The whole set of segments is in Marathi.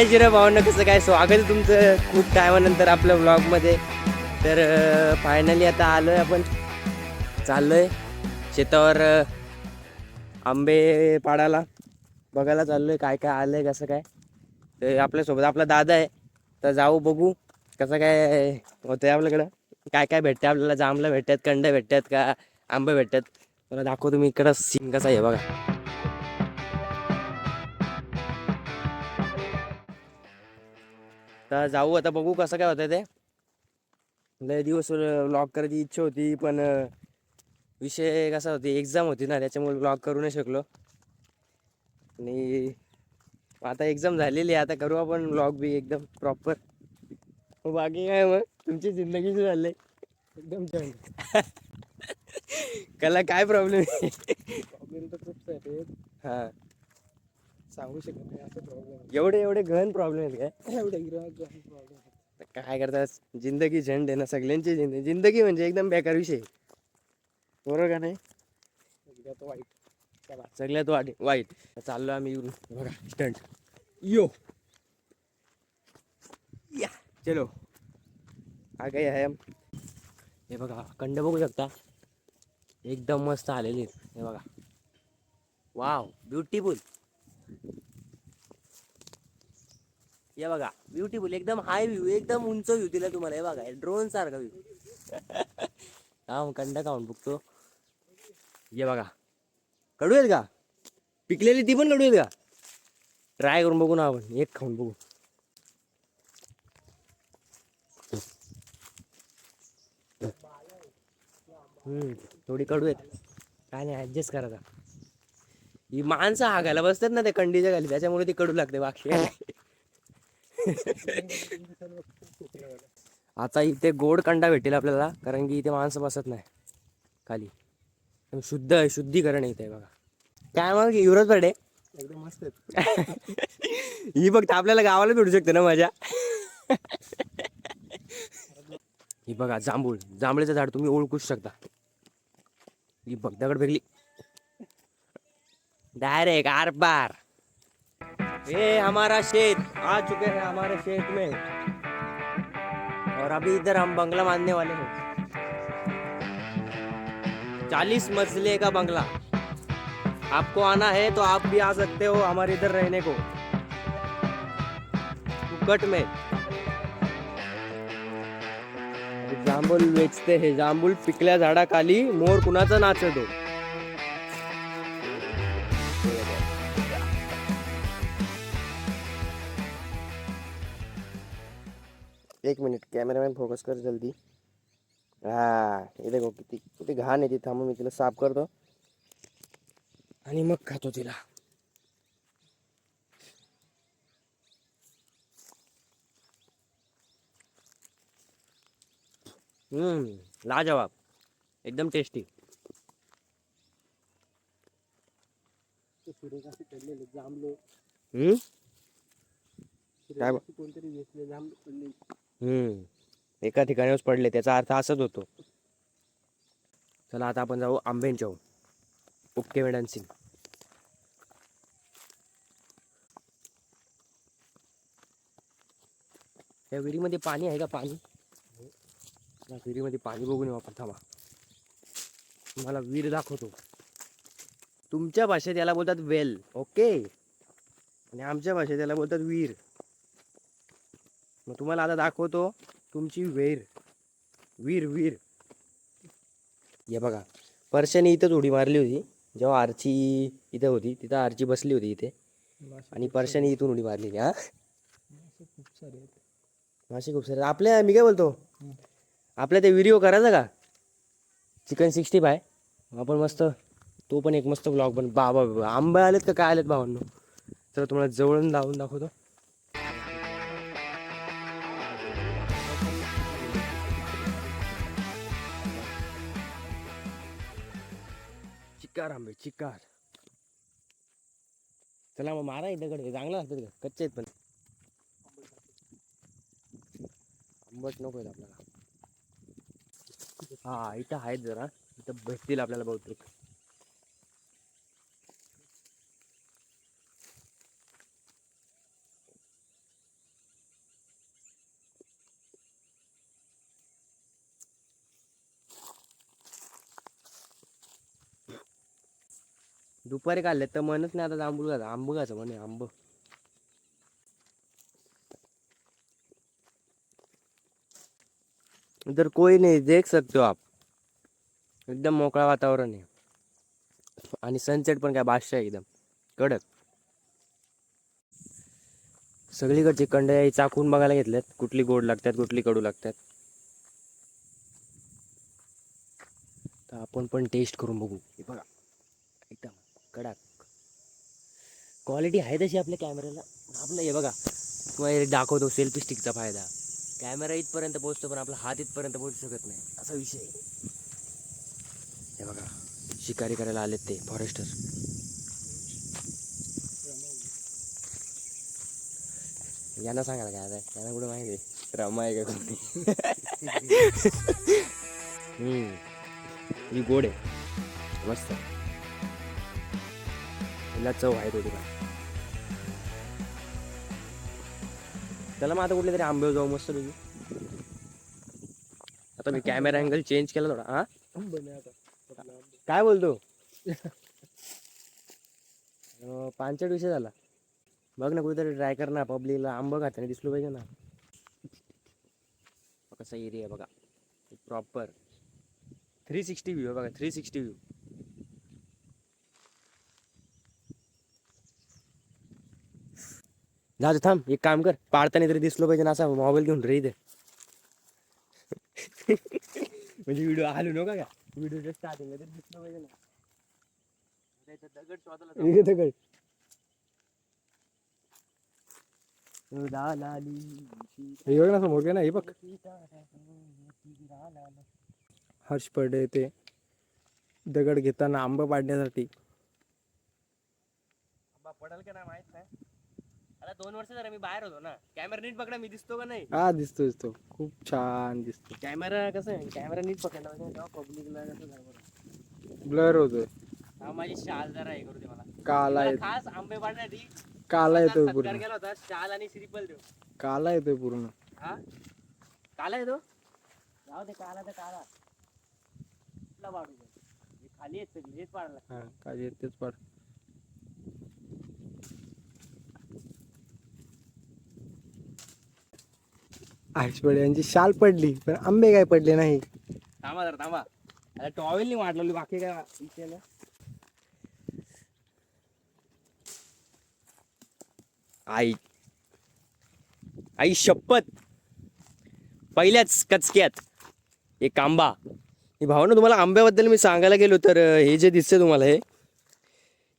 जय जिरा भावांना, कसं काय स्वागत आहे तुमचं खूप टायमानंतर आपल्या व्लॉगमध्ये. तर फायनली आता आलोय, आपण चाललोय शेतावर आंबे पाडायला, बघायला चाललोय काय काय आलंय कसं काय. तर आपल्यासोबत आपला दादा आहे, तर जाऊ बघू कसं काय होतंय आपल्याकडं, काय काय भेटते आपल्याला. जांभळं भेटतात, कंड भेटतात का आंबे भेटतात, मला दाखवतो मी इकडं सीन कसा आहे बघा. तर जाऊ आता बघू कसं काय होतं ते. लय दिवस व्लॉग करायची इच्छा होती, पण विषय कसा होती, एक्झाम होती ना, त्याच्यामुळे व्लॉग करू नाही शकलो. आणि आता एक्झाम झालेली आहे, आता करू आपण व्लॉग बी एकदम प्रॉपर. बाकी काय मग तुमची जिंदगी सुरू झाली एकदम छान. कला काय प्रॉब्लेम आहे? प्रॉब्लेम तर खूप सारे आहेत, हा, सांगू शकत नाही असं प्रॉब्लेम एवढे एवढे गहन प्रॉब्लेम आहेत काय? एवढे प्रॉब्लेम आहेत. काय करतात, जिंदगी झंड आहे ना सगळ्यांची. जिंदगी म्हणजे एकदम बेकार विषय, बरोबर का नाही? सगळ्यात वाईट. चला सगळ्यात वाईट. चाललो आम्ही बघा स्टंट. यो या चलो आ गए है हम. हे बघा कंड बघू शकता, एकदम मस्त आलेली आहेत. हे बघा, वाव ब्युटिफुल. हे बघा ब्युटिफुल, एकदम हाय व्ह्यू, एकदम उंच व्ह्यू दिला तुम्हाला. हे बघा ड्रोन सारखा व्ह्यू. हा कंड खाऊन बघतो. हे बघा कडू आहेत का, पिकलेली ती पण कडू आहेत का? ट्राय करून बघू ना आपण, एक खाऊन बघू. थोडी कडू आहेत, काय नाही ऍडजस्ट करायचा. ही माणसं हागायला बसतात ना त्या कंडीच्या खाली, त्याच्यामुळे ती कडू लागते, बाकी काय नाही. आता इथे गोड कंडा भेटेल आपल्याला, कारण की इथे माणसं बसत नाही खाली. शुद्धीकरण इथे बघा. काय मग युवराज पाडे एकदम मस्त आहेत. ही फक्त आपल्याला गावाला भेटू शकते ना मजा. ही बघा जांभूळ, जांभळीचं झाड तुम्ही ओळखूच शकता. ही बघ दगड फेकली डायरेक्ट आर पार. ये हमारा शेत, आ चुके हैं हमारे शेत में, और अभी इधर हम बंगला बांधने वाले हैं. 40 मंजिले का बंगला. आपको आना है तो आप भी आ सकते हो हमारे इधर रहने को, फुकट में. जांभूळ वेचते हे, जांभूळ पिकल्या झाडाखाली मोर कुणाचा नाचतो. एक मिनिट कॅमेरामॅन फोकस कर जल्दी. हा हे देखो किती किती घाण आहे ती. थांबून मी तिला साफ करतो आणि मग खातो तिला. लाजवाब, एकदम टेस्टी. सूर्यकाशी पडलेले जांभळे, हम्म सूर्यकाशी कोणतरी वेचले जांभळे पडले. एका ठिकाणीच पडले, त्याचा अर्थ असाच होतो. चला आता आपण जाऊ आंब्यांच्या ओके डान्सिंग. या विहिरीमध्ये पाणी आहे का? पाणी, या विहिरीमध्ये पाणी बघून येऊ आपण. थांबा तुम्हाला विहीर दाखवतो. तुमच्या भाषेत याला बोलतात वेल, ओके, आणि आमच्या भाषेत याला बोलतात विहीर. मग तुम्हाला आता दाखवतो तुमची विहीर. विहीर विहीर हे बघा, परशाने इथंच उडी मारली होती जेव्हा आरची इथं होती, तिथं आरची बसली होती इथे, आणि परशाने इथून उडी मारलेली. हा खूप सारे आहेत मासे, खूप सारे आपल्या. मी काय बोलतो, आपल्या ते व्हिडिओ करायचा का चिकन 65? आपण मस्त तो पण एक मस्त ब्लॉग. पण बाबा आंबे आलेत का काय आलेत भावांनो, तर तुम्हाला जवळून लावून दाखवतो. चिकार आंबे, चिकार. चला मग मारा इथं कडे, चांगलं लागतं का? कच्चे आहेत पण आंबट नको आहेत आपल्याला. हा इथं आहेत जरा, इथं भेटतील आपल्याला बहुतेक. दुपारी काढले तर मनच नाही आता जांभूळ घायचं आंब घायचं म्हणे आंब. इधर कोई नहीं देख सकते हो आप, एकदम मोकळा वातावरण आहे आणि सनसेट पण काय बादशाह आहे एकदम कडक. सगळीकडची कंडई चाकून बघायला घेतल्यात कुठली गोड लागतात कुठली कडू लागतात. तर आपण पण टेस्ट करून बघू. हे बघा एकदम कडक क्वालिटी आहे तशी आपल्या कॅमेऱ्याला. आपलं हे बघा तुम्हाला दाखवतो सेल्फी स्टिकचा फायदा. कॅमेरा इथपर्यंत पोहोचतो पण आपला हात इथपर्यंत पोहोचू शकत नाही असा विषय आहे. हे बघा शिकारी करायला आलेत ते फॉरेस्टर. यांना सांगायला काय आता यांना कुठं माहिती आहे रमा आहे का कोणती. ही गोड आहे मस्त. हिला चव आहे थोडी का. त्याला मग आता कुठले तरी आंबे जाऊ मस्त पैकी. आता मी कॅमेरा अँगल चेंज केला थोडा. हा आंब नाही आता आपला आंब. काय बोलतो. 5 विषय झाला. बघ ना कुठेतरी ट्राय कर ना. पब्लिकला आंबा खाताना दिसलो पाहिजे ना. कसा एरिया बघा प्रॉपर 360 व्ह्यू बघा 360 व्ह्यू. जा थांब एक काम कर पाडताना तरी दिसलो पाहिजे ना असा मोबाईल घेऊन रे इथे. म्हणजे व्हिडिओ आलो नका का व्हिडिओच्या स्टार्टिंगला तरी दिसलो पाहिजे ना. दगड शोधायला दगड. हे बघ ना समोर काय ना हे बघ हर्ष पडे ते दगड घेताना आंबा पाडण्यासाठी. आंबा पडल का नाही माहित नाही. आता 2 वर्ष जरा मी बाहेर होतो ना. कॅमेरा नीट पकडा मी दिसतो का नाही. हा दिसतो दिसतो खूप छान दिसतो. कॅमेरा कसं आहे कॅमेरा नीट पकडला तेव्हा पब्लिकला कसं झालं. ब्लर होतोय. हा माझी शाल जरा हे करू दे मला. काला मला येत खास आंबे पाडण्यासाठी काला येतोय सत्कार पूर्ण. केला होता शाल आणि श्रीफल देऊ. काला येतोय पूर्ण. हा काला येतो जाऊ दे काला तर काला कुठला पाडू दे. हे खाली येत सगळी हेच पाडायला. हा काय तेच पाड. हर्षपडे यांची शाल पडली पण आंबे काय पडले नाही. थांबा जरा थांबा. आता टॉवेल नाही वाटलं बाकी काय विषय नाही. आई आई शपथ पहिल्याच कचक्यात एक आंबा. ही भावना तुम्हाला आंब्याबद्दल मी सांगायला गेलो तर हे जे दिसते तुम्हाला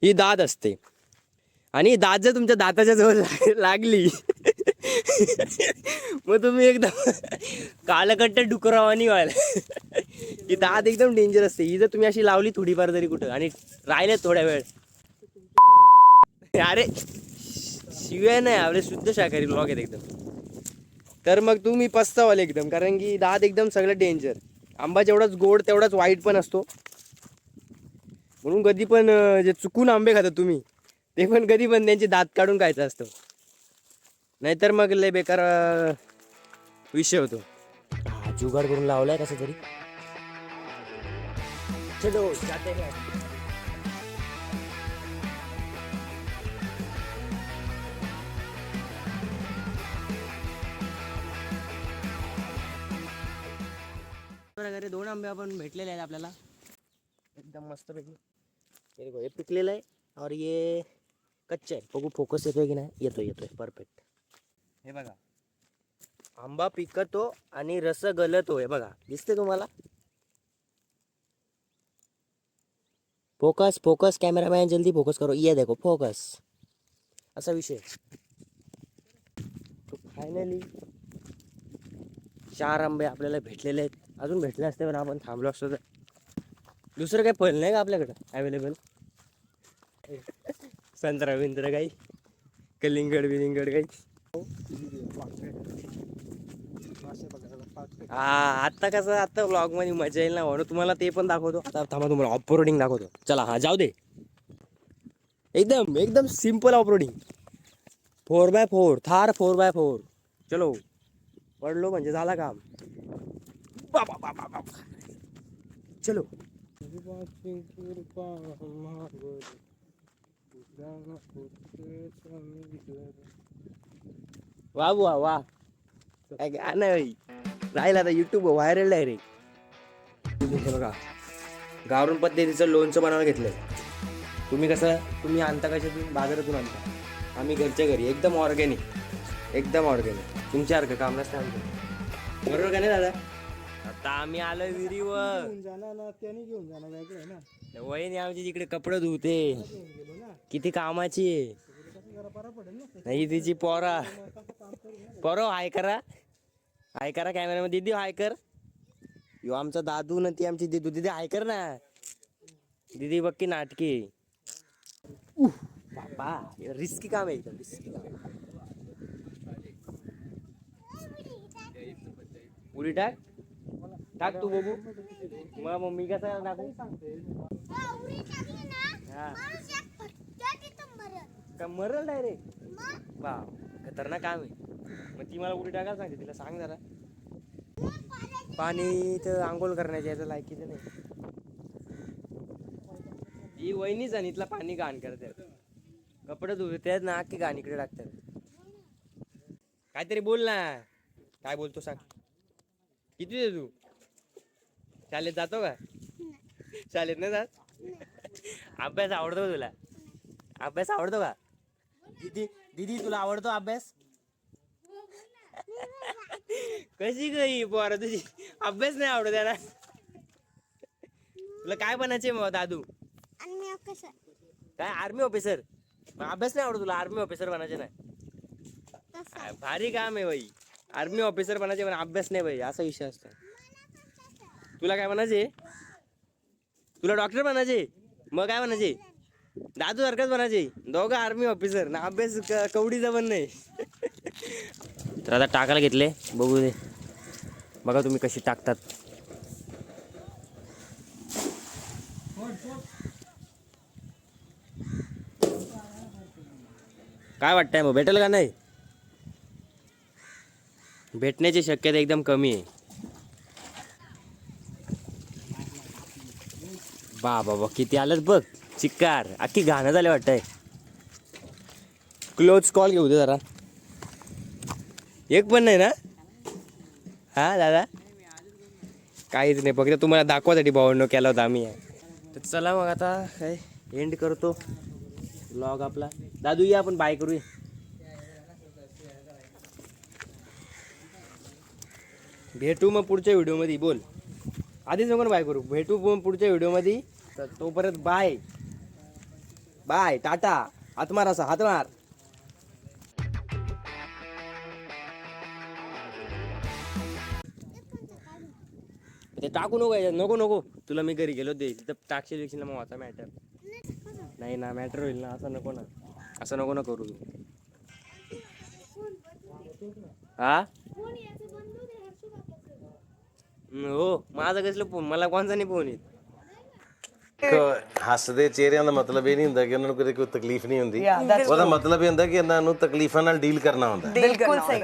ही दात असते आणि दात जर तुमच्या दाताच्या जवळ लागली मग तुम्ही एकदम कालकट्ट डुकरावानी व्हायला. ही दात एकदम डेंजर असते. ही जर तुम्ही अशी लावली थोडीफार तरी कुठं आणि राहिले थोड्या वेळ अरे शिव्या नाही आपले शुद्ध शाकाहारी ब्लॉग आहेत एकदम. तर मग तुम्ही पस्तावाल एकदम कारण की दात एकदम सगळं डेंजर. आंबा जेवढाच गोड तेवढाच वाईट पण असतो. म्हणून कधी पण जे चुकून आंबे खाता तुम्ही ते पण कधी पण त्यांचे दात काढून खायचं असतं. नाहीतर मग लय बेकार विषय होतो. जुगाड करून लावलाय कसं तरी. चलो जाते हैं. घरी 2 आंबे आपण भेटलेले आहेत आपल्याला एकदम मस्त पैकी. हे पिकलेलं आहे और ये कच्चा आहे. बघू फोकस येतोय की नाही. येतोय येतोय परफेक्ट. हे बघा आंबा पिकतो आणि रस गलतो. हे बघा दिसते तुम्हाला. फोकस फोकस कॅमेरामॅन जल्दी फोकस करो. ये देखो फोकस. असा विषय. फायनली 4 आंबे आपल्याला भेटलेले आहेत. अजून भेटले असते पण आपण थांबलो असतो तर. दुसरं काही फळ नाही का आपल्याकडं अवेलेबल. संत्रा बिंत्रा काही कलिंगड बिलिंगड काही. हा आता कसं आता व्लॉग मध्ये मजा येईल ना म्हणून तुम्हाला ते पण दाखवतो. आता थांबा तुम्हाला ऑफ रोडिंग दाखवतो. चला हा जाऊ दे. एकदम एकदम simple off roading 4x4 Thar 4x4. चलो पडलो म्हणजे झाला काम. बाबा बाबा बाबा चलो. वा वा वा काय गाणं आहे. राहिला आता युट्यूब व्हायरल डायरेक्ट. तुम्ही बघा गावरान पद्धतीचं लोणचं बनवायला घेतलंय. तुम्ही आणता कशातून? बाजारातून आणता. आम्ही घरच्या घरी एकदम ऑर्गॅनिक तुमच्यासारखं काम नसतं आमचं. बरोबर का नाही दादा? आता आम्ही आलोय विहिरीवर. त्याने घेऊन जाणार वेगळं आहे ना. वहिनी आमची तिकडे कपडे धुते. किती कामाची आहे. नाही तिची पोरा हाय करा कॅमेरामध्ये. दीदी हाय कर. यो आमचा दादू ना ती आमची दिदू. दीदी हाय कर ना. दीदी बघ की नाटकी. बाबा रिस्की काम आहे एकदम रिस्की काम. उडी टाक तू बघू. मग मी कसा टाकू? का मरल डायरेक्ट? वा खतरनाक काम आहे. मग ती मला उडी टाकायला सांगते. तिला सांग जरा. पाणी तर आंघोळ करण्याच्या याचं लायकीचं नाही. ही वहिनीच आणि इथला पाणी घाण करतात. कपडे धुतात ना की घाण इकडे टाकतात. काहीतरी बोल ना. काय बोलतो सांग. किती दे तू? शाळेत जातो का? शाळेत नाही जात? अभ्यास आवडतो का तुला? अभ्यास आवडतो का? दीदी तुला आवडतो अभ्यास? कशी गई पोरा तुझी? अभ्यास नाही आवडत ना? तुला काय बनायचंय मग दादू? काय आर्मी ऑफिसर? अभ्यास नाही आवडत तुला? आर्मी ऑफिसर बनायचे नाही? भारी काम आहे बाई. आर्मी ऑफिसर बनायचे पण अभ्यास नाही बाई. असा विषय असतो. तुला काय बनायचे? तुला डॉक्टर बनायचे? मग काय बनायचे? दादू सारखंच बनायचे. दोघं आर्मी ऑफिसर ना. अभ्यास कवडीचा पण नाही. तर आता टाकायला घेतले. बघू दे. बघा तुम्ही कशी टाकतात. काय वाटतंय मग भेटेल का नाही? भेटण्याची शक्यता एकदम कमी आहे. बाबा किती आलंच बघ. चिक्कार अख्खी घाणं झाले वाटतंय. क्लोज कॉल घेऊ दे जरा. एक पण नाही ना? हा दादा काहीच नाही. फक्त तुम्हाला दाखवासाठी भावनो केला होता आम्ही. तर चला मग आता काय एंड करतो व्लॉग आपला. दादू या आपण बाय करूया. भेटू मग पुढच्या व्हिडिओमध्ये. बोल आधीच नको बाय करू. भेटू मग पुढच्या व्हिडिओमध्ये. तर तोपर्यंत बाय बाय टाटा. हातमार असा हातमार. ते टाकू नको. तुला मी घरी गेलो दे तिथं टाकशील विकशील ना. मग आता मॅटर नाही ना. मॅटर होईल ना. असं नको ना करू. हा हो माझा कसलं फोन? मला कोणचा नाही फोन येत. ਹੱਸਦੇ ਚਿਹਰਿਆਂ ਦਾ ਮਤਲਬ ਇਹ ਨਹੀਂ ਹੁੰਦਾ ਕਿ ਉਹਨਾਂ ਨੂੰ ਕਦੇ ਕੋਈ ਤਕਲੀਫ ਨਹੀਂ ਹੁੰਦੀ। ਉਹਦਾ ਮਤਲਬ ਇਹ ਹੁੰਦਾ ਕਿ ਇਹਨਾਂ ਨੂੰ ਤਕਲੀਫਾਂ ਨਾਲ ਡੀਲ ਕਰਨਾ ਹੁੰਦਾ। ਬਿਲਕੁਲ ਸਹੀ।